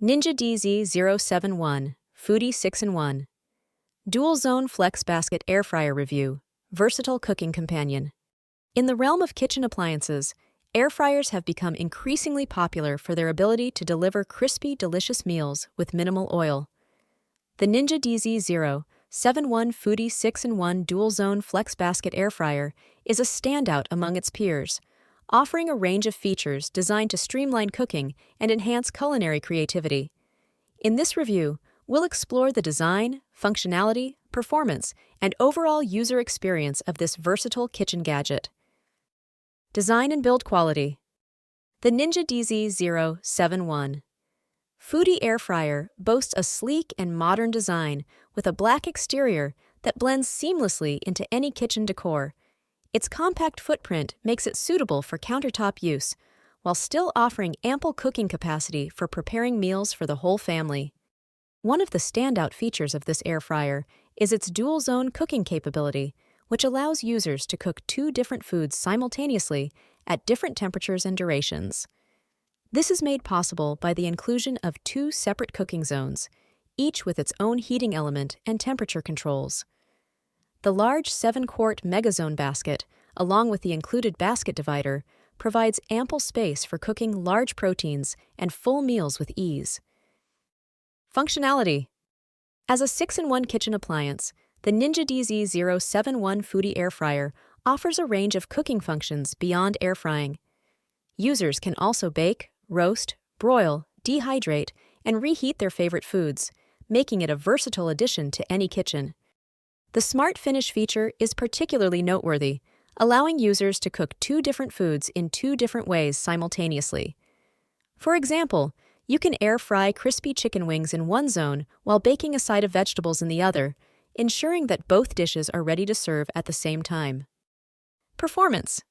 Ninja DZ071 Foodi 6-in-1 Dualzone Flexbasket Air Fryer Review Versatile Cooking Companion. In the realm of kitchen appliances, air fryers have become increasingly popular for their ability to deliver crispy, delicious meals with minimal oil. The Ninja DZ071 Foodi 6-in-1 Dualzone Flexbasket Air Fryer is a standout among its peers, offering a range of features designed to streamline cooking and enhance culinary creativity. In this review, we'll explore the design, functionality, performance, and overall user experience of this versatile kitchen gadget. Design and build quality. The Ninja DZ071 Foodi Air Fryer boasts a sleek and modern design with a black exterior that blends seamlessly into any kitchen decor. Its compact footprint makes it suitable for countertop use, while still offering ample cooking capacity for preparing meals for the whole family. One of the standout features of this air fryer is its dual-zone cooking capability, which allows users to cook two different foods simultaneously at different temperatures and durations. This is made possible by the inclusion of two separate cooking zones, each with its own heating element and temperature controls. The large 7-quart Megazone basket, along with the included basket divider, provides ample space for cooking large proteins and full meals with ease. Functionality. As a 6-in-1 kitchen appliance, the Ninja DZ071 Foodi Air Fryer offers a range of cooking functions beyond air frying. Users can also bake, roast, broil, dehydrate, and reheat their favorite foods, making it a versatile addition to any kitchen. The Smart Finish feature is particularly noteworthy, allowing users to cook two different foods in two different ways simultaneously. For example, you can air fry crispy chicken wings in one zone while baking a side of vegetables in the other, ensuring that both dishes are ready to serve at the same time. Performance.